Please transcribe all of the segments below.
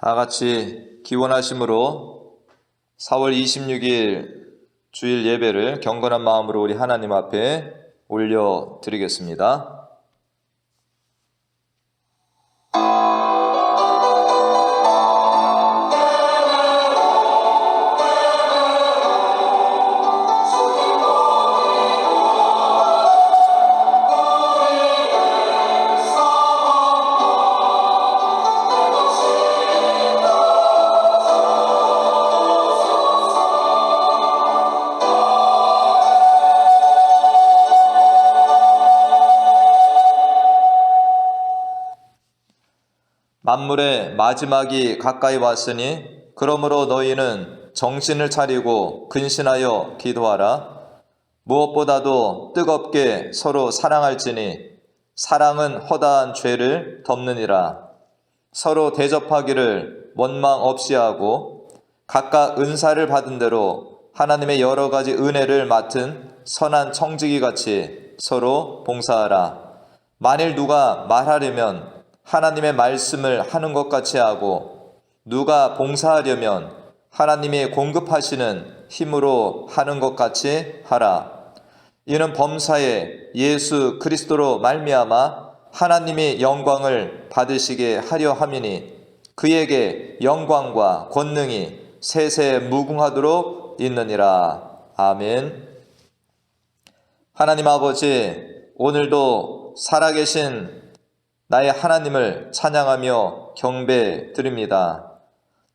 다 같이 기원하심으로 4월 26일 주일 예배를 경건한 마음으로 우리 하나님 앞에 올려드리겠습니다. 만물의 마지막이 가까이 왔으니 그러므로 너희는 정신을 차리고 근신하여 기도하라. 무엇보다도 뜨겁게 서로 사랑할지니 사랑은 허다한 죄를 덮느니라. 서로 대접하기를 원망 없이 하고 각각 은사를 받은 대로 하나님의 여러 가지 은혜를 맡은 선한 청지기 같이 서로 봉사하라. 만일 누가 말하려면 하나님의 말씀을 하는 것 같이 하고 누가 봉사하려면 하나님이 공급하시는 힘으로 하는 것 같이 하라. 이는 범사에 예수 그리스도로 말미암아 하나님이 영광을 받으시게 하려 함이니 그에게 영광과 권능이 세세 무궁하도록 있느니라. 아멘. 하나님 아버지, 오늘도 살아계신 나의 하나님을 찬양하며 경배드립니다.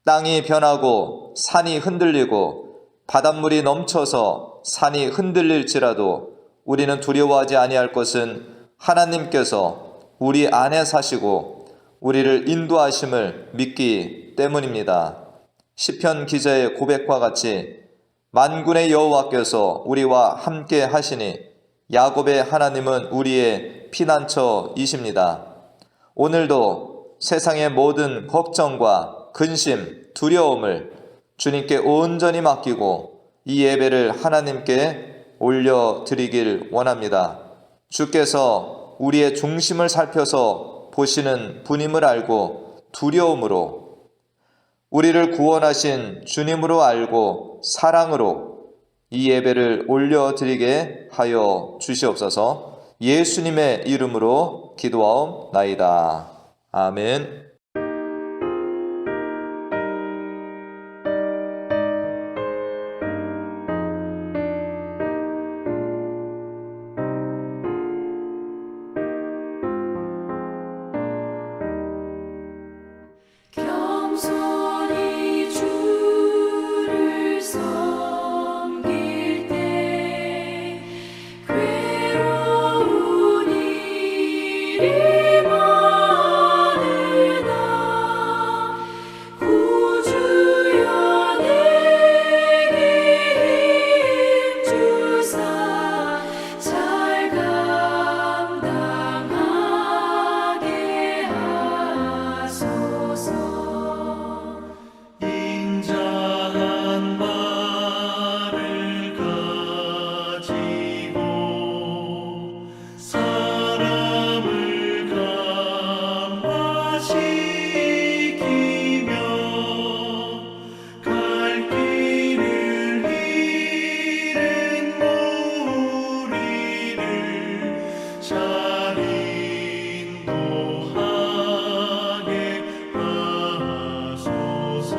땅이 변하고 산이 흔들리고 바닷물이 넘쳐서 산이 흔들릴지라도 우리는 두려워하지 아니할 것은 하나님께서 우리 안에 사시고 우리를 인도하심을 믿기 때문입니다. 시편 기자의 고백과 같이 만군의 여호와께서 우리와 함께 하시니 야곱의 하나님은 우리의 피난처이십니다. 오늘도 세상의 모든 걱정과 근심, 두려움을 주님께 온전히 맡기고 이 예배를 하나님께 올려드리길 원합니다. 주께서 우리의 중심을 살펴서 보시는 분임을 알고 두려움으로 우리를 구원하신 주님으로 알고 사랑으로 이 예배를 올려드리게 하여 주시옵소서. 예수님의 이름으로 기도하옵나이다. 아멘. 겸손히 주를 섬길 때 괴로운 일이 많으나 구주여 내게 힘주사 잘 감당하게 하소서. 인자한 말을 가지고 사람을 감화시키며 갈 길을 잃은 무리를 잘 인도하게 하소서.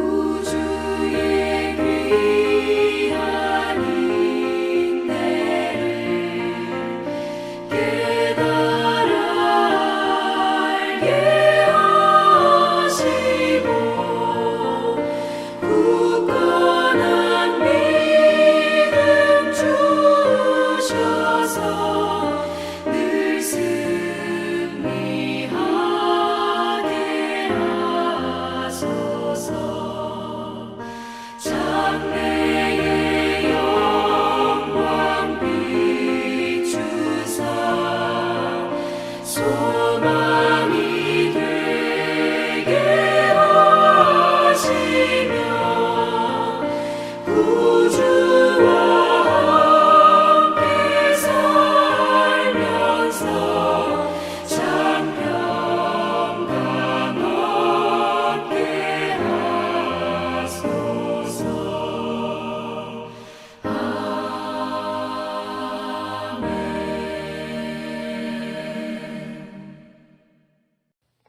구주의 귀한 인내를 깨달아 알게 하시고 굳건한 믿음 주셔서 늘 승리하게 하소서. 장래의 영광 비추사 소망이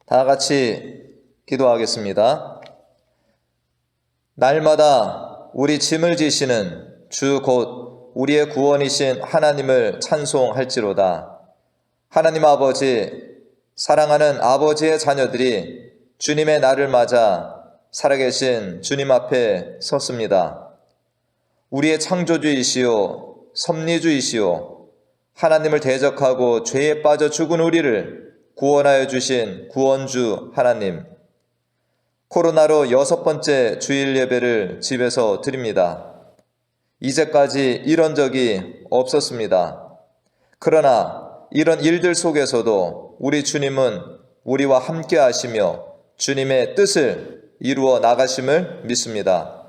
다 같이 기도하겠습니다. 날마다 우리 짐을 지시는 주 곧 우리의 구원이신 하나님을 찬송할지로다. 하나님 아버지, 사랑하는 아버지의 자녀들이 주님의 날을 맞아 살아계신 주님 앞에 섰습니다. 우리의 창조주이시오, 섭리주이시오, 하나님을 대적하고 죄에 빠져 죽은 우리를 구원하여 주신 구원주 하나님, 코로나로 6번째 주일 예배를 집에서 드립니다. 이제까지 이런 적이 없었습니다. 그러나 이런 일들 속에서도 우리 주님은 우리와 함께 하시며 주님의 뜻을 이루어 나가심을 믿습니다.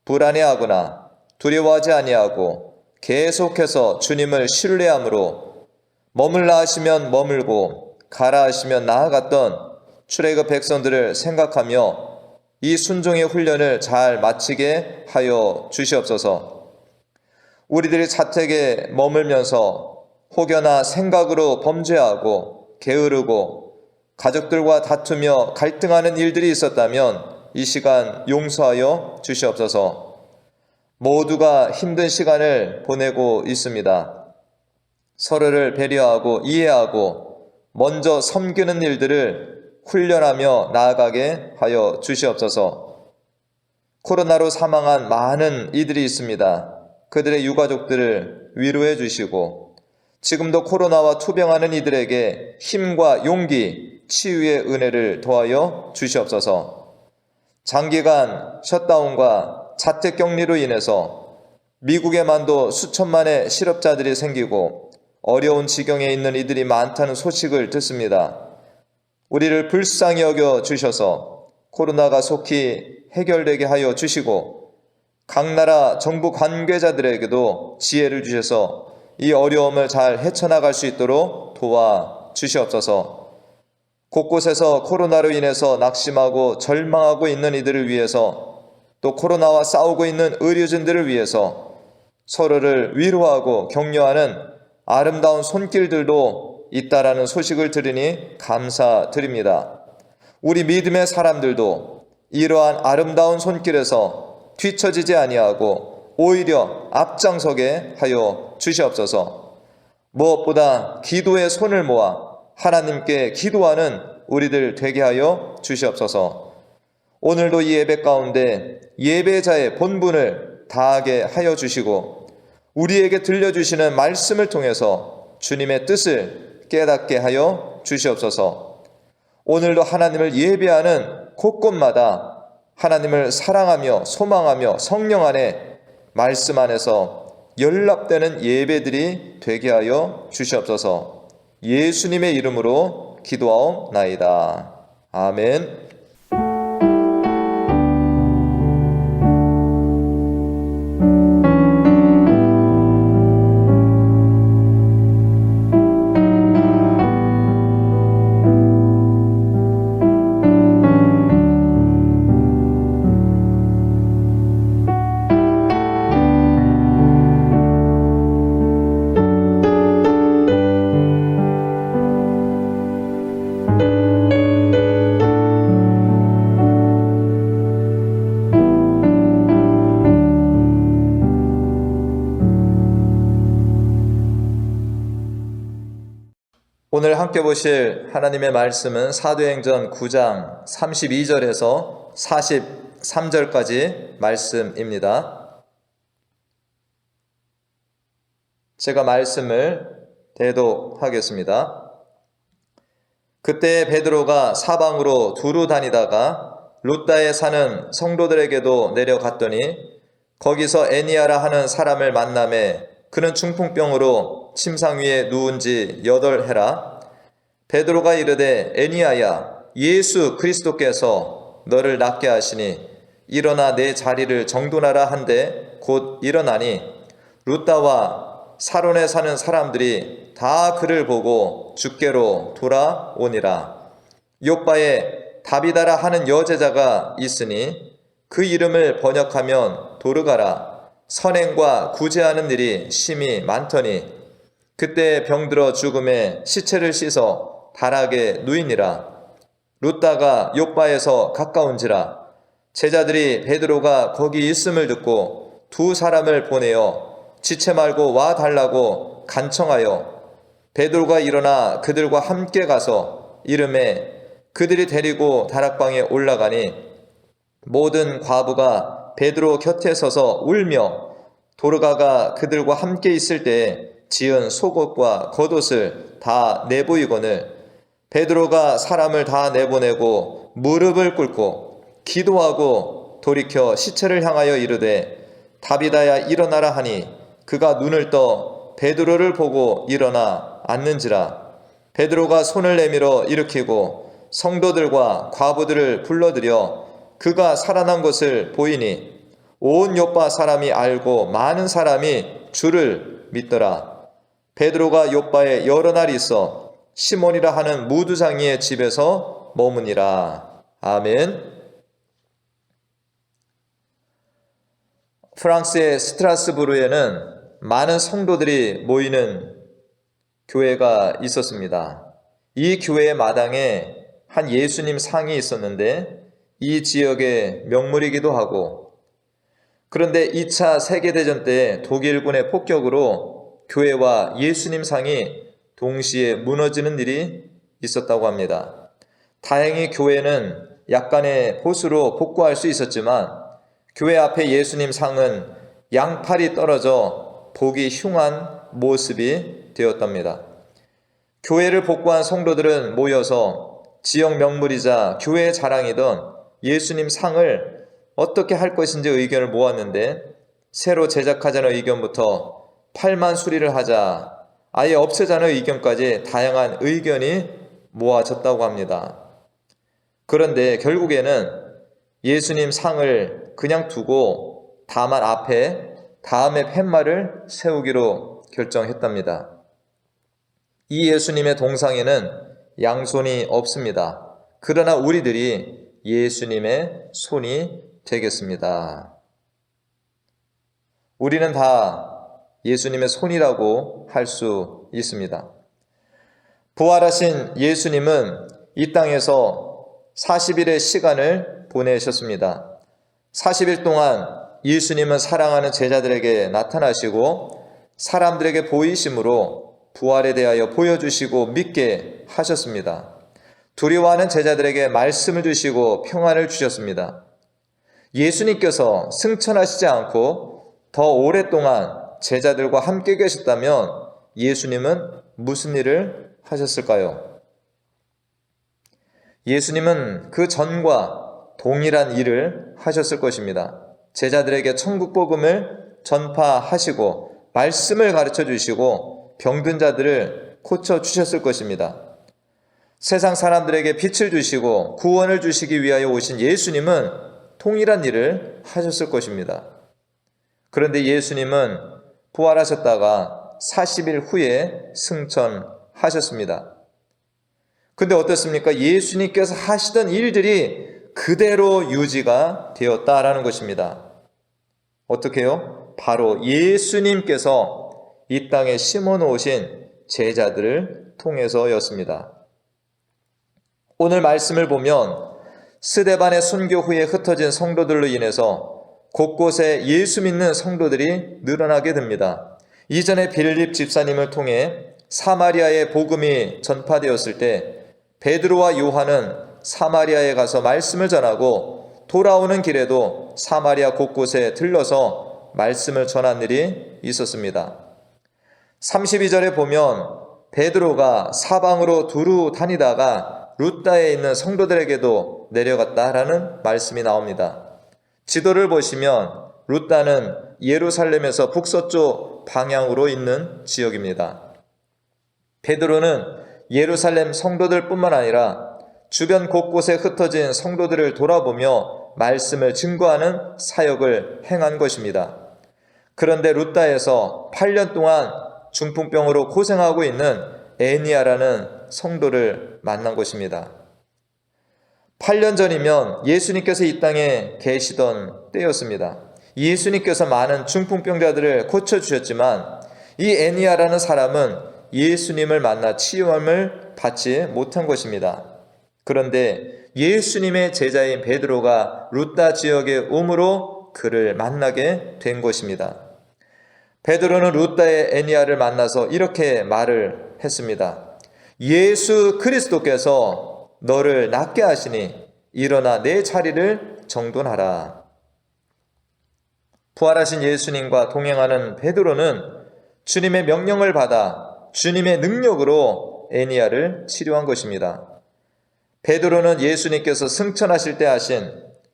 불안해하거나 두려워하지 아니하고 계속해서 주님을 신뢰함으로 머물라 하시면 머물고 가라 하시면 나아갔던 출애굽 백성들을 생각하며 이 순종의 훈련을 잘 마치게 하여 주시옵소서. 우리들이 자택에 머물면서 혹여나 생각으로 범죄하고 게으르고 가족들과 다투며 갈등하는 일들이 있었다면 이 시간 용서하여 주시옵소서. 모두가 힘든 시간을 보내고 있습니다. 서로를 배려하고 이해하고 먼저 섬기는 일들을 훈련하며 나아가게 하여 주시옵소서. 코로나로 사망한 많은 이들이 있습니다. 그들의 유가족들을 위로해 주시고 지금도 코로나와 투병하는 이들에게 힘과 용기, 치유의 은혜를 더하여 주시옵소서. 장기간 셧다운과 자택격리로 인해서 미국에만도 수천만의 실업자들이 생기고 어려운 지경에 있는 이들이 많다는 소식을 듣습니다. 우리를 불쌍히 여겨 주셔서 코로나가 속히 해결되게 하여 주시고 각 나라 정부 관계자들에게도 지혜를 주셔서 이 어려움을 잘 헤쳐나갈 수 있도록 도와 주시옵소서. 곳곳에서 코로나로 인해서 낙심하고 절망하고 있는 이들을 위해서 또 코로나와 싸우고 있는 의료진들을 위해서 서로를 위로하고 격려하는 아름다운 손길들도 있다라는 소식을 들으니 감사드립니다. 우리 믿음의 사람들도 이러한 아름다운 손길에서 뒤처지지 아니하고 오히려 앞장서게 하여 주시옵소서. 무엇보다 기도의 손을 모아 하나님께 기도하는 우리들 되게 하여 주시옵소서. 오늘도 이 예배 가운데 예배자의 본분을 다하게 하여 주시고 우리에게 들려주시는 말씀을 통해서 주님의 뜻을 깨닫게 하여 주시옵소서. 오늘도 하나님을 예배하는 곳곳마다 하나님을 사랑하며 소망하며 성령 안에 말씀 안에서 연락되는 예배들이 되게 하여 주시옵소서. 예수님의 이름으로 기도하옵나이다. 아멘. 오늘 함께 보실 하나님의 말씀은 사도행전 9장 32절에서 43절까지 말씀입니다. 제가 말씀을 대독하겠습니다. 그때 베드로가 사방으로 두루 다니다가 룻다에 사는 성도들에게도 내려갔더니 거기서 애니아라 하는 사람을 만나매 그는 중풍병으로 침상 위에 누운 지 8해라. 베드로가 이르되 애니아야, 예수 그리스도께서 너를 낫게 하시니 일어나 내 자리를 정돈하라 한데 곧 일어나니 룻다와 사론에 사는 사람들이 다 그를 보고 주께로 돌아오니라. 요빠에 다비다라 하는 여제자가 있으니 그 이름을 번역하면 도르가라. 선행과 구제하는 일이 심히 많더니 그때 병들어 죽음에 시체를 씻어 다락에 누이니라. 룻다가 욥바에서 가까운지라. 제자들이 베드로가 거기 있음을 듣고 두 사람을 보내어 지체 말고 와 달라고 간청하여 베드로가 일어나 그들과 함께 가서 이름에 그들이 데리고 다락방에 올라가니 모든 과부가 베드로 곁에 서서 울며 도르가가 그들과 함께 있을 때에 지은 속옷과 겉옷을 다 내보이거늘 베드로가 사람을 다 내보내고 무릎을 꿇고 기도하고 돌이켜 시체를 향하여 이르되 다비다야 일어나라 하니 그가 눈을 떠 베드로를 보고 일어나 앉는지라. 베드로가 손을 내밀어 일으키고 성도들과 과부들을 불러들여 그가 살아난 것을 보이니 온 욥바 사람이 알고 많은 사람이 주를 믿더라. 베드로가 욥바에 여러 날 있어 시몬이라 하는 무두장이의 집에서 머무니라. 아멘. 프랑스의 스트라스부르에는 많은 성도들이 모이는 교회가 있었습니다. 이 교회의 마당에 한 예수님 상이 있었는데 이 지역의 명물이기도 하고, 그런데 2차 세계대전 때 독일군의 폭격으로 교회와 예수님 상이 동시에 무너지는 일이 있었다고 합니다. 다행히 교회는 약간의 보수로 복구할 수 있었지만 교회 앞에 예수님 상은 양팔이 떨어져 보기 흉한 모습이 되었답니다. 교회를 복구한 성도들은 모여서 지역 명물이자 교회의 자랑이던 예수님 상을 어떻게 할 것인지 의견을 모았는데 새로 제작하자는 의견부터 팔만 수리를 하자, 아예 없애자는 의견까지 다양한 의견이 모아졌다고 합니다. 그런데 결국에는 예수님 상을 그냥 두고 다만 앞에 다음에 팻말을 세우기로 결정했답니다. 이 예수님의 동상에는 양손이 없습니다. 그러나 우리들이 예수님의 손이 되겠습니다. 우리는 다 예수님의 손이라고 할 수 있습니다. 부활하신 예수님은 이 땅에서 40일의 시간을 보내셨습니다. 40일 동안 예수님은 사랑하는 제자들에게 나타나시고 사람들에게 보이심으로 부활에 대하여 보여주시고 믿게 하셨습니다. 두려워하는 제자들에게 말씀을 주시고 평안을 주셨습니다. 예수님께서 승천하시지 않고 더 오랫동안 제자들과 함께 계셨다면 예수님은 무슨 일을 하셨을까요? 예수님은 그 전과 동일한 일을 하셨을 것입니다. 제자들에게 천국 복음을 전파하시고 말씀을 가르쳐 주시고 병든 자들을 고쳐 주셨을 것입니다. 세상 사람들에게 빛을 주시고 구원을 주시기 위하여 오신 예수님은 동일한 일을 하셨을 것입니다. 그런데 예수님은 부활하셨다가 40일 후에 승천하셨습니다. 근데 어떻습니까? 예수님께서 하시던 일들이 그대로 유지가 되었다라는 것입니다. 어떻게요? 바로 예수님께서 이 땅에 심어놓으신 제자들을 통해서였습니다. 오늘 말씀을 보면 스데반의 순교 후에 흩어진 성도들로 인해서 곳곳에 예수 믿는 성도들이 늘어나게 됩니다. 이전에 빌립 집사님을 통해 사마리아의 복음이 전파되었을 때 베드로와 요한은 사마리아에 가서 말씀을 전하고 돌아오는 길에도 사마리아 곳곳에 들러서 말씀을 전한 일이 있었습니다. 32절에 보면 베드로가 사방으로 두루 다니다가 룻다에 있는 성도들에게도 내려갔다라는 말씀이 나옵니다. 지도를 보시면 룻다는 예루살렘에서 북서쪽 방향으로 있는 지역입니다. 베드로는 예루살렘 성도들 뿐만 아니라 주변 곳곳에 흩어진 성도들을 돌아보며 말씀을 증거하는 사역을 행한 것입니다. 그런데 룻다에서 8년 동안 중풍병으로 고생하고 있는 애니아라는 성도를 만난 것입니다. 8년 전이면 예수님께서 이 땅에 계시던 때였습니다. 예수님께서 많은 중풍병자들을 고쳐주셨지만 이 애니아라는 사람은 예수님을 만나 치유함을 받지 못한 것입니다. 그런데 예수님의 제자인 베드로가 룻다 지역에 오므로 그를 만나게 된 것입니다. 베드로는 룻다의 에니야를 만나서 이렇게 말을 했습니다. 예수 그리스도께서 너를 낫게 하시니 일어나 내 자리를 정돈하라. 부활하신 예수님과 동행하는 베드로는 주님의 명령을 받아 주님의 능력으로 에니야를 치료한 것입니다. 베드로는 예수님께서 승천하실 때 하신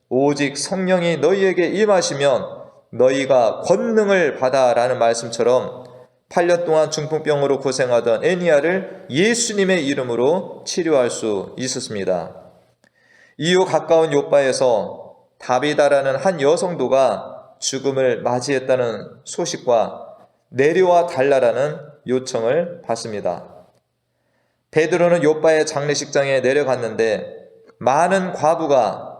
오직 성령이 너희에게 임하시면 너희가 권능을 받아라는 말씀처럼 8년 동안 중풍병으로 고생하던 에니야를 예수님의 이름으로 치료할 수 있었습니다. 이후 가까운 요바에서 다비다라는 한 여성도가 죽음을 맞이했다는 소식과 내려와 달라라는 요청을 받습니다. 베드로는 요바의 장례식장에 내려갔는데 많은 과부가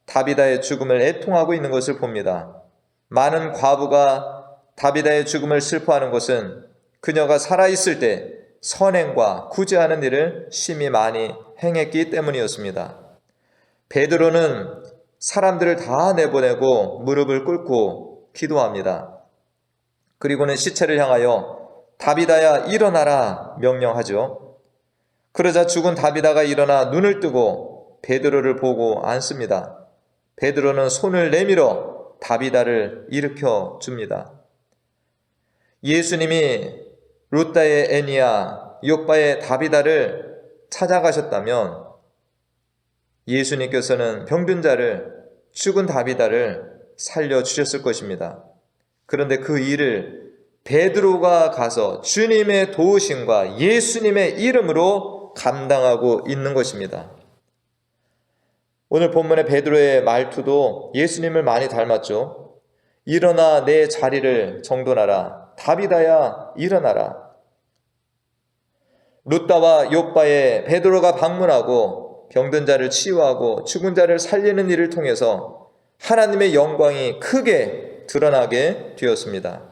다비다의 죽음을 애통하고 있는 것을 봅니다. 많은 과부가 다비다의 죽음을 슬퍼하는 것은 그녀가 살아있을 때 선행과 구제하는 일을 심히 많이 행했기 때문이었습니다. 베드로는 사람들을 다 내보내고 무릎을 꿇고 기도합니다. 그리고는 시체를 향하여 다비다야 일어나라 명령하죠. 그러자 죽은 다비다가 일어나 눈을 뜨고 베드로를 보고 앉습니다. 베드로는 손을 내밀어 다비다를 일으켜 줍니다. 예수님이 룻다의 에니야, 요바의 다비다를 찾아가셨다면 예수님께서는 병든 자를, 죽은 다비다를 살려주셨을 것입니다. 그런데 그 일을 베드로가 가서 주님의 도우심과 예수님의 이름으로 감당하고 있는 것입니다. 오늘 본문의 베드로의 말투도 예수님을 많이 닮았죠. 일어나 내 자리를 정돈하라. 다비다야 일어나라. 룻다와 욥바에 베드로가 방문하고 병든 자를 치유하고 죽은 자를 살리는 일을 통해서 하나님의 영광이 크게 드러나게 되었습니다.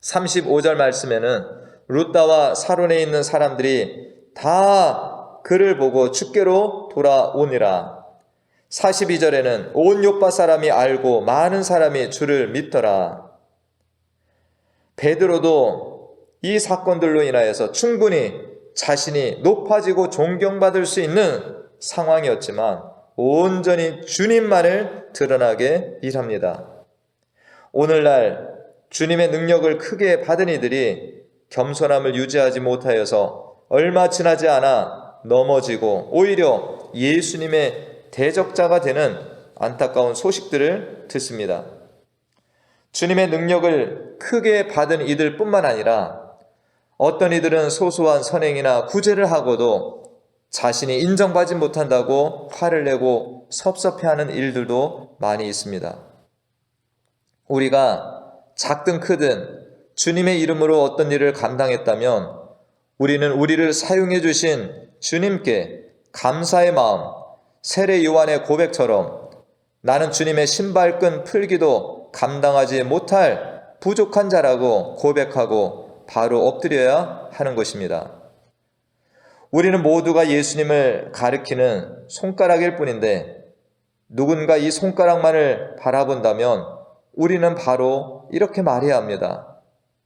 35절 말씀에는 룻다와 사론에 있는 사람들이 다 그를 보고 주께로 돌아오니라. 42절에는 온 요파 사람이 알고 많은 사람이 주를 믿더라. 베드로도 이 사건들로 인하여서 충분히 자신이 높아지고 존경받을 수 있는 상황이었지만 온전히 주님만을 드러나게 일합니다. 오늘날 주님의 능력을 크게 받은 이들이 겸손함을 유지하지 못하여서 얼마 지나지 않아 넘어지고 오히려 예수님의 대적자가 되는 안타까운 소식들을 듣습니다. 주님의 능력을 크게 받은 이들뿐만 아니라 어떤 이들은 소소한 선행이나 구제를 하고도 자신이 인정받지 못한다고 화를 내고 섭섭해하는 일들도 많이 있습니다. 우리가 작든 크든 주님의 이름으로 어떤 일을 감당했다면 우리는 우리를 사용해 주신 주님께 감사의 마음, 세례 요한의 고백처럼 나는 주님의 신발끈 풀기도 감당하지 못할 부족한 자라고 고백하고 바로 엎드려야 하는 것입니다. 우리는 모두가 예수님을 가리키는 손가락일 뿐인데 누군가 이 손가락만을 바라본다면 우리는 바로 이렇게 말해야 합니다.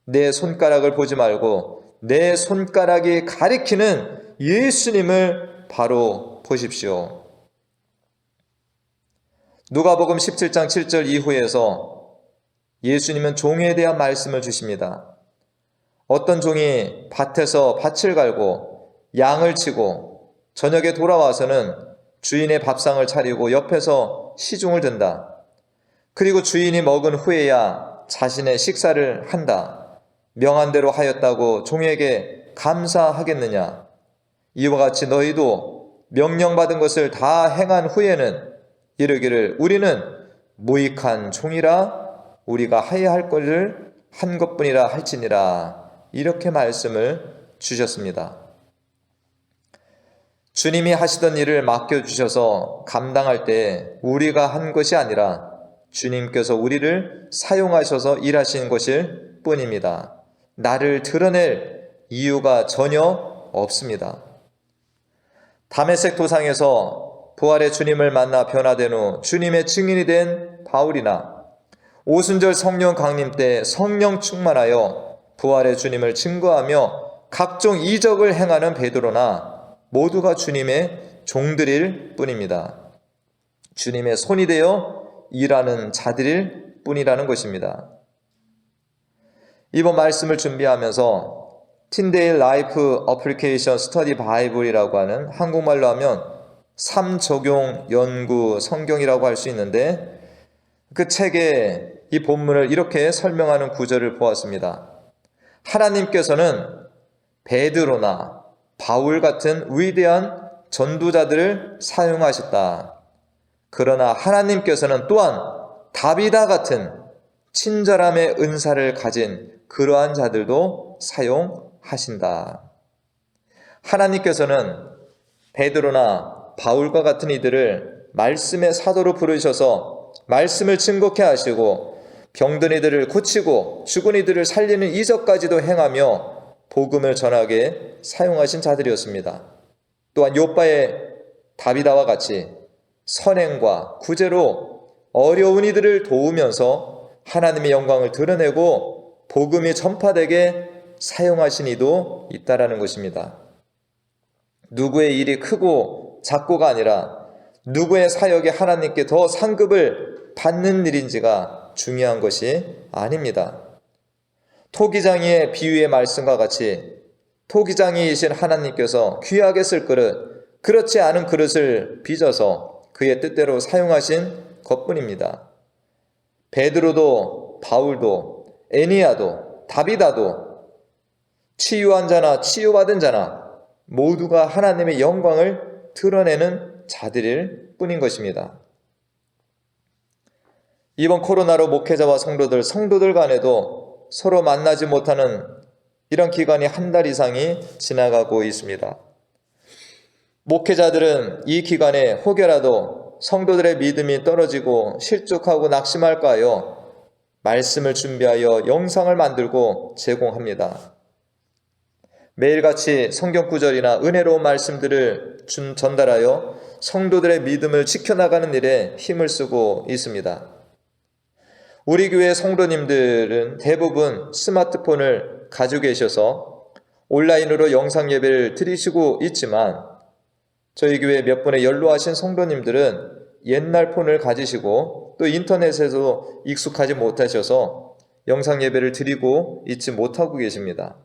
내 손가락을 보지 말고 내 손가락이 가리키는 예수님을 바로 보십시오. 누가복음 17장 7절 이후에서 예수님은 종에 대한 말씀을 주십니다. 어떤 종이 밭에서 밭을 갈고 양을 치고 저녁에 돌아와서는 주인의 밥상을 차리고 옆에서 시중을 든다. 그리고 주인이 먹은 후에야 자신의 식사를 한다. 명한 대로 하였다고 종에게 감사하겠느냐? 이와 같이 너희도 명령받은 것을 다 행한 후에는 이르기를 우리는 무익한 종이라 우리가 하여야 할 것을 한 것뿐이라 할지니라. 이렇게 말씀을 주셨습니다. 주님이 하시던 일을 맡겨주셔서 감당할 때 우리가 한 것이 아니라 주님께서 우리를 사용하셔서 일하신 것일 뿐입니다. 나를 드러낼 이유가 전혀 없습니다. 다메섹 도상에서 부활의 주님을 만나 변화된 후 주님의 증인이 된 바울이나 오순절 성령 강림 때 성령 충만하여 부활의 주님을 증거하며 각종 이적을 행하는 베드로나 모두가 주님의 종들일 뿐입니다. 주님의 손이 되어 일하는 자들일 뿐이라는 것입니다. 이번 말씀을 준비하면서 틴데일 라이프 어플리케이션 스터디 바이블이라고 하는, 한국말로 하면 삶적용 연구 성경이라고 할 수 있는데, 그 책에 이 본문을 이렇게 설명하는 구절을 보았습니다. 하나님께서는 베드로나 바울 같은 위대한 전도자들을 사용하셨다. 그러나 하나님께서는 또한 다비다 같은 친절함의 은사를 가진 그러한 자들도 사용하신다. 하나님께서는 베드로나 바울과 같은 이들을 말씀의 사도로 부르셔서 말씀을 증거케 하시고 병든 이들을 고치고 죽은 이들을 살리는 이적까지도 행하며 복음을 전하게 사용하신 자들이었습니다. 또한 욥바의 다비다와 같이 선행과 구제로 어려운 이들을 도우면서 하나님의 영광을 드러내고 복음이 전파되게 사용하신 이도 있다라는 것입니다. 누구의 일이 크고 작고가 아니라 누구의 사역이 하나님께 더 상급을 받는 일인지가 중요한 것이 아닙니다. 토기장이의 비유의 말씀과 같이 토기장이이신 하나님께서 귀하게 쓸 그릇, 그렇지 않은 그릇을 빚어서 그의 뜻대로 사용하신 것뿐입니다. 베드로도 바울도 에니야도 다비다도 치유한 자나 치유받은 자나 모두가 하나님의 영광을 드러내는 자들일 뿐인 것입니다. 이번 코로나로 목회자와 성도들 간에도 서로 만나지 못하는 이런 기간이 한 달 이상이 지나가고 있습니다. 목회자들은 이 기간에 혹여라도 성도들의 믿음이 떨어지고 실족하고 낙심할까 하여 말씀을 준비하여 영상을 만들고 제공합니다. 매일같이 성경 구절이나 은혜로운 말씀들을 전달하여 성도들의 믿음을 지켜나가는 일에 힘을 쓰고 있습니다. 우리 교회 성도님들은 대부분 스마트폰을 가지고 계셔서 온라인으로 영상 예배를 드리시고 있지만 저희 교회 몇 분의 연로하신 성도님들은 옛날 폰을 가지시고 또 인터넷에도 익숙하지 못하셔서 영상 예배를 드리고 있지 못하고 계십니다.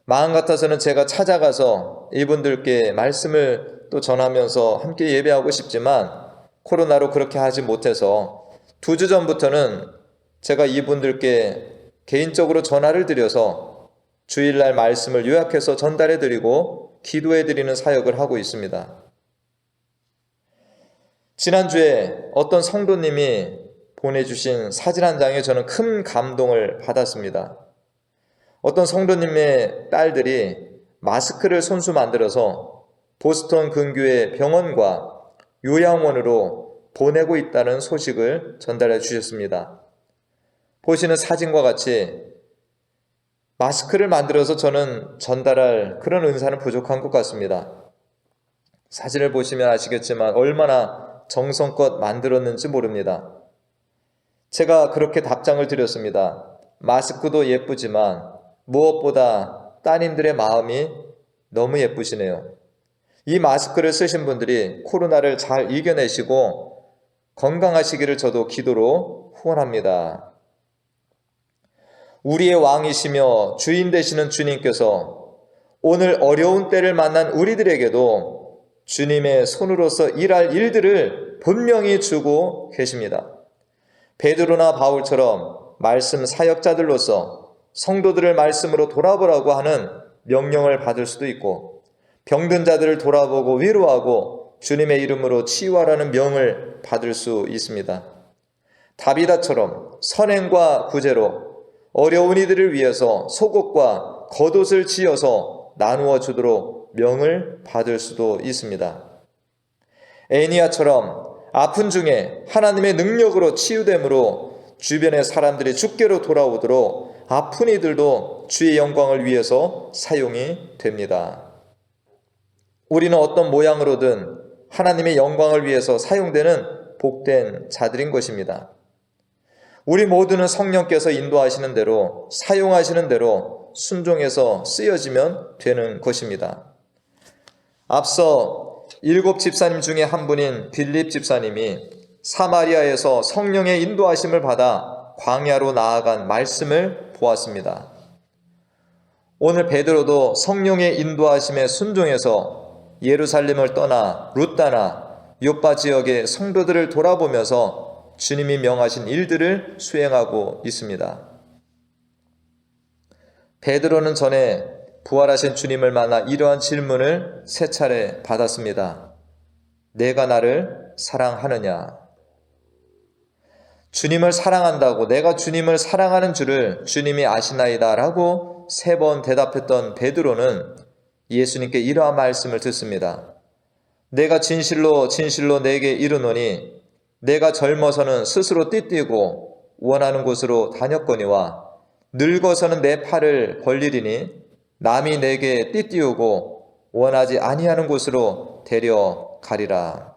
마음 같아서는 제가 찾아가서 이분들께 말씀을 또 전하면서 함께 예배하고 싶지만 코로나로 그렇게 하지 못해서 2주 전부터는 제가 이분들께 개인적으로 전화를 드려서 주일날 말씀을 요약해서 전달해 드리고 기도해 드리는 사역을 하고 있습니다. 지난주에 어떤 성도님이 보내주신 사진 한 장에 저는 큰 감동을 받았습니다. 어떤 성도님의 딸들이 마스크를 손수 만들어서 보스턴 근교의 병원과 요양원으로 보내고 있다는 소식을 전달해 주셨습니다. 보시는 사진과 같이 마스크를 만들어서 저는 전달할 그런 은사는 부족한 것 같습니다. 사진을 보시면 아시겠지만 얼마나 정성껏 만들었는지 모릅니다. 제가 그렇게 답장을 드렸습니다. 마스크도 예쁘지만 무엇보다 따님들의 마음이 너무 예쁘시네요. 이 마스크를 쓰신 분들이 코로나를 잘 이겨내시고 건강하시기를 저도 기도로 후원합니다. 우리의 왕이시며 주인 되시는 주님께서 오늘 어려운 때를 만난 우리들에게도 주님의 손으로서 일할 일들을 분명히 주고 계십니다. 베드로나 바울처럼 말씀 사역자들로서 성도들을 말씀으로 돌아보라고 하는 명령을 받을 수도 있고 병든 자들을 돌아보고 위로하고 주님의 이름으로 치유하라는 명을 받을 수 있습니다. 다비다처럼 선행과 구제로 어려운 이들을 위해서 속옷과 겉옷을 지어서 나누어 주도록 명을 받을 수도 있습니다. 에니야처럼 아픈 중에 하나님의 능력으로 치유됨으로 주변의 사람들이 주께로 돌아오도록 아픈 이들도 주의 영광을 위해서 사용이 됩니다. 우리는 어떤 모양으로든 하나님의 영광을 위해서 사용되는 복된 자들인 것입니다. 우리 모두는 성령께서 인도하시는 대로, 사용하시는 대로 순종해서 쓰여지면 되는 것입니다. 앞서 7 집사님 중에 한 분인 빌립 집사님이 사마리아에서 성령의 인도하심을 받아 광야로 나아간 말씀을 보았습니다. 오늘 베드로도 성령의 인도하심에 순종해서 예루살렘을 떠나 룻다나 요빠 지역의 성도들을 돌아보면서 주님이 명하신 일들을 수행하고 있습니다. 베드로는 전에 부활하신 주님을 만나 이러한 질문을 3차례 받았습니다. 내가 나를 사랑하느냐? 주님을 사랑한다고, 내가 주님을 사랑하는 줄을 주님이 아시나이다 라고 3번 대답했던 베드로는 예수님께 이러한 말씀을 듣습니다. 내가 진실로 진실로 내게 이르노니 내가 젊어서는 스스로 띠뛰고 원하는 곳으로 다녔거니와 늙어서는 내 팔을 벌리리니 남이 내게 띠띠우고 원하지 아니하는 곳으로 데려가리라.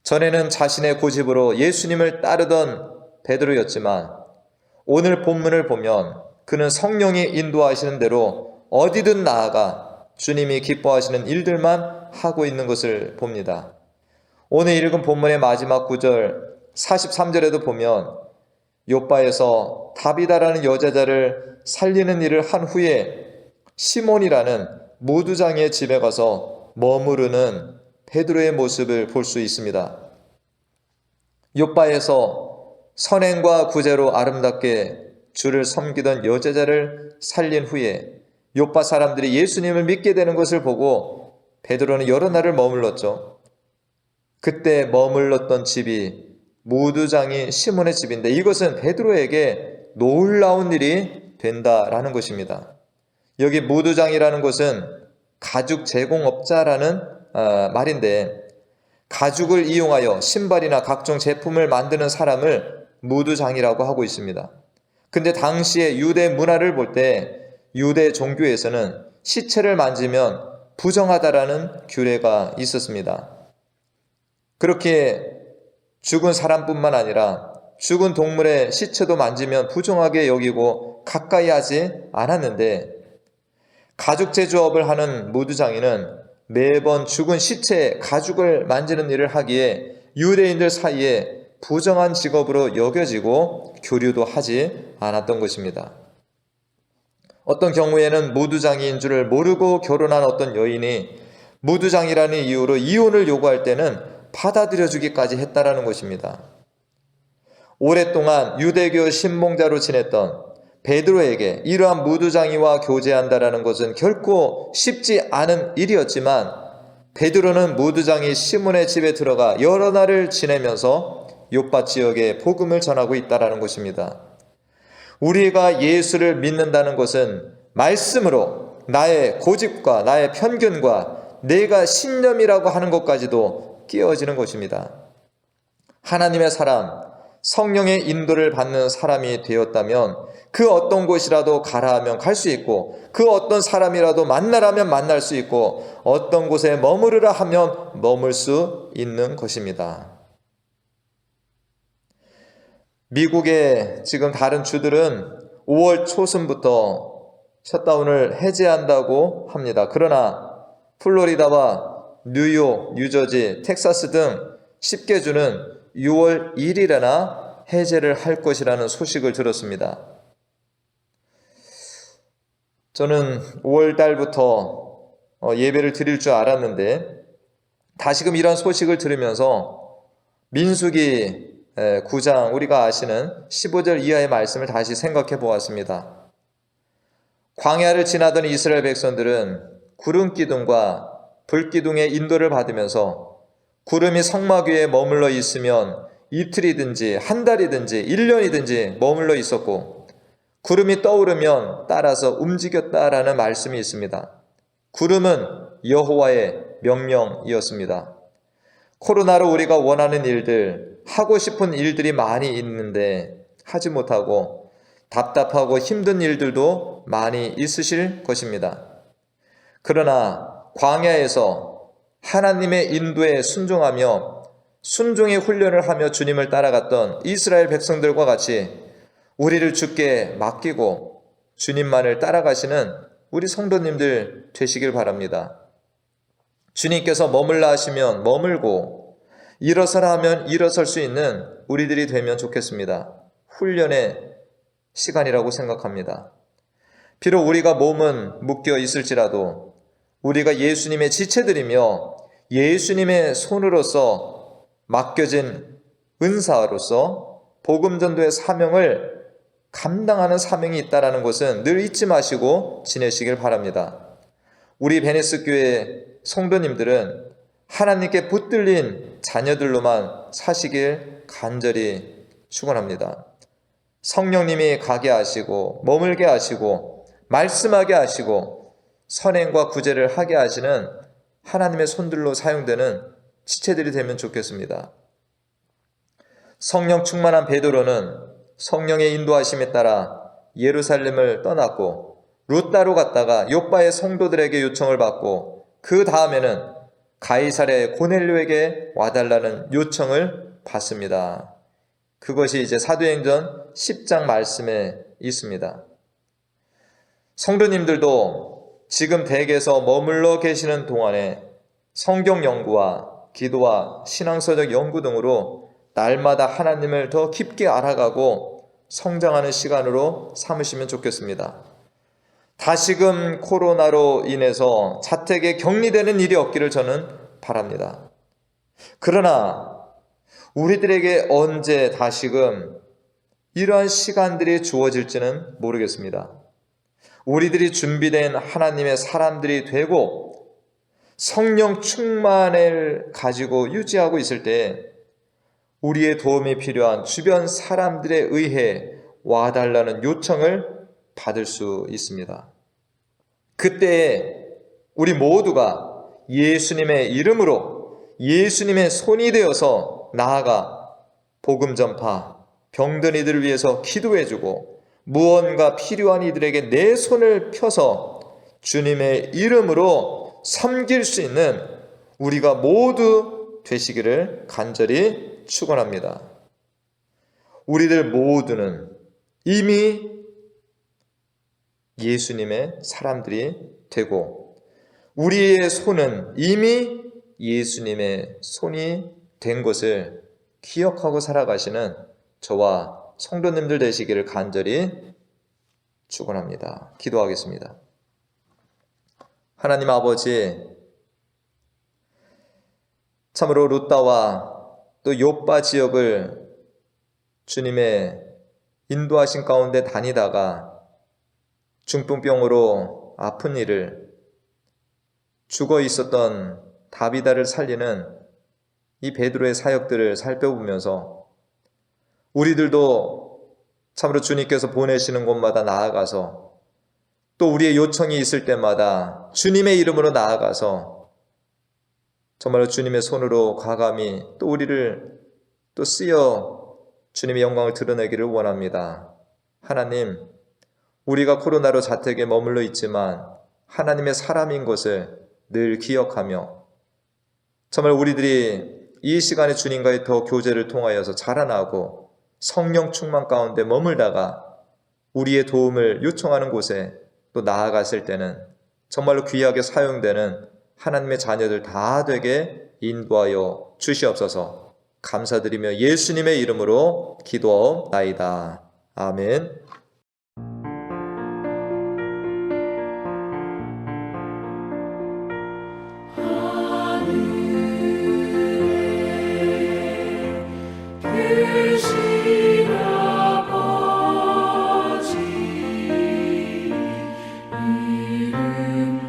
전에는 자신의 고집으로 예수님을 따르던 베드로였지만 오늘 본문을 보면 그는 성령이 인도하시는 대로 어디든 나아가 주님이 기뻐하시는 일들만 하고 있는 것을 봅니다. 오늘 읽은 본문의 마지막 구절 43절에도 보면 요빠에서 다비다라는 여자자를 살리는 일을 한 후에 시몬이라는 무두장의 집에 가서 머무르는 베드로의 모습을 볼 수 있습니다. 요빠에서 선행과 구제로 아름답게 주를 섬기던 여자자를 살린 후에 요빠 사람들이 예수님을 믿게 되는 것을 보고 베드로는 여러 날을 머물렀죠. 그때 머물렀던 집이 무두장이 시몬의 집인데 이것은 베드로에게 놀라운 일이 된다라는 것입니다. 여기 무두장이라는 것은 가죽 제공업자라는 말인데 가죽을 이용하여 신발이나 각종 제품을 만드는 사람을 무두장이라고 하고 있습니다. 근데 당시의 유대 문화를 볼 때 유대 종교에서는 시체를 만지면 부정하다라는 규례가 있었습니다. 그렇게 죽은 사람뿐만 아니라 죽은 동물의 시체도 만지면 부정하게 여기고 가까이 하지 않았는데 가죽 제조업을 하는 무두장이는 매번 죽은 시체의 가죽을 만지는 일을 하기에 유대인들 사이에 부정한 직업으로 여겨지고 교류도 하지 않았던 것입니다. 어떤 경우에는 무두장이인 줄을 모르고 결혼한 어떤 여인이 무두장이라는 이유로 이혼을 요구할 때는 받아들여주기까지 했다라는 것입니다. 오랫동안 유대교 신봉자로 지냈던 베드로에게 이러한 무두장이와 교제한다라는 것은 결코 쉽지 않은 일이었지만 베드로는 무두장이 시몬의 집에 들어가 여러 날을 지내면서 요빠 지역에 복음을 전하고 있다라는 것입니다. 우리가 예수를 믿는다는 것은 말씀으로 나의 고집과 나의 편견과 내가 신념이라고 하는 것까지도 끼어지는 것입니다. 하나님의 사람, 성령의 인도를 받는 사람이 되었다면 그 어떤 곳이라도 가라 하면 갈 수 있고 그 어떤 사람이라도 만나라면 만날 수 있고 어떤 곳에 머무르라 하면 머물 수 있는 것입니다. 미국의 지금 다른 주들은 5월 초순부터 셧다운을 해제한다고 합니다. 그러나 플로리다와 뉴욕, 뉴저지, 텍사스 등 10개 주는 6월 1일에나 해제를 할 것이라는 소식을 들었습니다. 저는 5월 달부터 예배를 드릴 줄 알았는데 다시금 이런 소식을 들으면서 민수기 9장 우리가 아시는 15절 이하의 말씀을 다시 생각해 보았습니다. 광야를 지나던 이스라엘 백성들은 구름 기둥과 불 기둥의 인도를 받으면서 구름이 성막 위에 머물러 있으면 이틀이든지 한 달이든지 1년이든지 머물러 있었고 구름이 떠오르면 따라서 움직였다라는 말씀이 있습니다. 구름은 여호와의 명령이었습니다. 코로나로 우리가 원하는 일들, 하고 싶은 일들이 많이 있는데 하지 못하고 답답하고 힘든 일들도 많이 있으실 것입니다. 그러나 광야에서 하나님의 인도에 순종하며 순종의 훈련을 하며 주님을 따라갔던 이스라엘 백성들과 같이 우리를 주께 맡기고 주님만을 따라가시는 우리 성도님들 되시길 바랍니다. 주님께서 머물라 하시면 머물고 일어서라 하면 일어설 수 있는 우리들이 되면 좋겠습니다. 훈련의 시간이라고 생각합니다. 비록 우리가 몸은 묶여 있을지라도 우리가 예수님의 지체들이며 예수님의 손으로서 맡겨진 은사로서 복음전도의 사명을 감당하는 사명이 있다는 것은 늘 잊지 마시고 지내시길 바랍니다. 우리 베네스 교회 성도님들은 하나님께 붙들린 자녀들로만 사시길 간절히 축원합니다. 성령님이 가게 하시고 머물게 하시고 말씀하게 하시고 선행과 구제를 하게 하시는 하나님의 손들로 사용되는 지체들이 되면 좋겠습니다. 성령 충만한 베드로는 성령의 인도하심에 따라 예루살렘을 떠났고 루따로 갔다가 욥바의 성도들에게 요청을 받고 그 다음에는 가이사랴의 고넬료에게 와달라는 요청을 받습니다. 그것이 이제 사도행전 10장 말씀에 있습니다. 성도님들도 지금 댁에서 머물러 계시는 동안에 성경 연구와 기도와 신앙서적 연구 등으로 날마다 하나님을 더 깊게 알아가고 성장하는 시간으로 삼으시면 좋겠습니다. 다시금 코로나로 인해서 자택에 격리되는 일이 없기를 저는 바랍니다. 그러나 우리들에게 언제 다시금 이러한 시간들이 주어질지는 모르겠습니다. 우리들이 준비된 하나님의 사람들이 되고 성령 충만을 가지고 유지하고 있을 때 우리의 도움이 필요한 주변 사람들에 의해 와달라는 요청을 받을 수 있습니다. 그때에 우리 모두가 예수님의 이름으로 예수님의 손이 되어서 나아가 복음 전파, 병든 이들을 위해서 기도해주고 무언가 필요한 이들에게 내 손을 펴서 주님의 이름으로 섬길 수 있는 우리가 모두 되시기를 간절히 축원합니다. 우리들 모두는 이미 예수님의 사람들이 되고 우리의 손은 이미 예수님의 손이 된 것을 기억하고 살아가시는 저와 성도님들 되시기를 간절히 축원합니다. 기도하겠습니다. 하나님 아버지, 참으로 루따와 또 욥바 지역을 주님의 인도하신 가운데 다니다가 중풍병으로 아픈 이를 죽어 있었던 다비다를 살리는 이 베드로의 사역들을 살펴보면서 우리들도 참으로 주님께서 보내시는 곳마다 나아가서 또 우리의 요청이 있을 때마다 주님의 이름으로 나아가서 정말로 주님의 손으로 과감히 또 우리를 또 쓰여 주님의 영광을 드러내기를 원합니다. 하나님, 우리가 코로나로 자택에 머물러 있지만 하나님의 사람인 것을 늘 기억하며 정말 우리들이 이 시간에 주님과의 더 교제를 통하여서 자라나고 성령 충만 가운데 머물다가 우리의 도움을 요청하는 곳에 또 나아갔을 때는 정말로 귀하게 사용되는 하나님의 자녀들 다 되게 인도하여 주시옵소서. 감사드리며 예수님의 이름으로 기도하옵나이다. 아멘. 크신 아버지 이름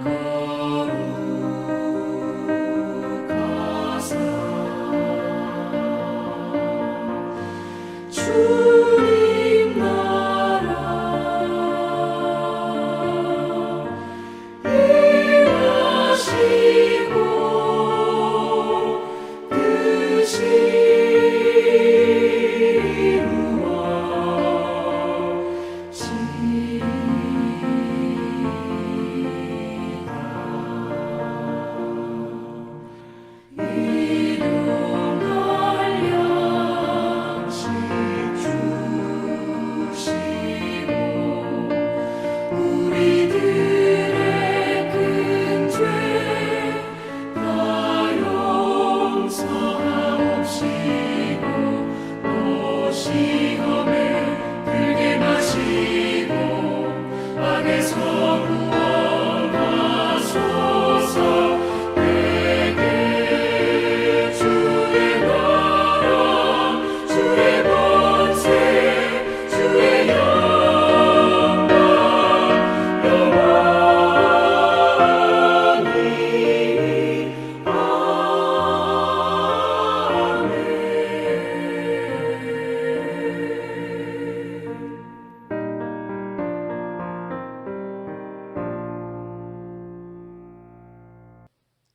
거룩하사 주님 나라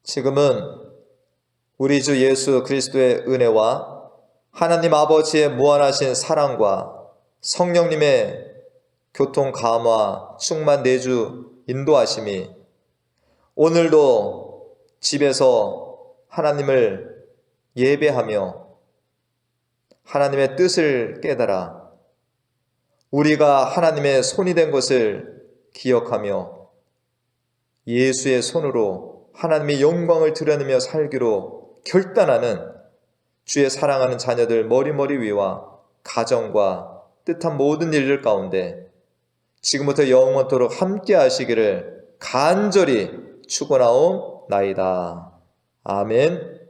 지금은 우리 주 예수 그리스도의 은혜와 하나님 아버지의 무한하신 사랑과 성령님의 교통 감화, 충만 내주 인도하심이 오늘도 집에서 하나님을 예배하며 하나님의 뜻을 깨달아 우리가 하나님의 손이 된 것을 기억하며 예수의 손으로 하나님의 영광을 드러내며 살기로 결단하는 주의 사랑하는 자녀들 머리머리 위와 가정과 뜻한 모든 일들 가운데 지금부터 영원토록 함께 하시기를 간절히 축원하옵나이다. 아멘.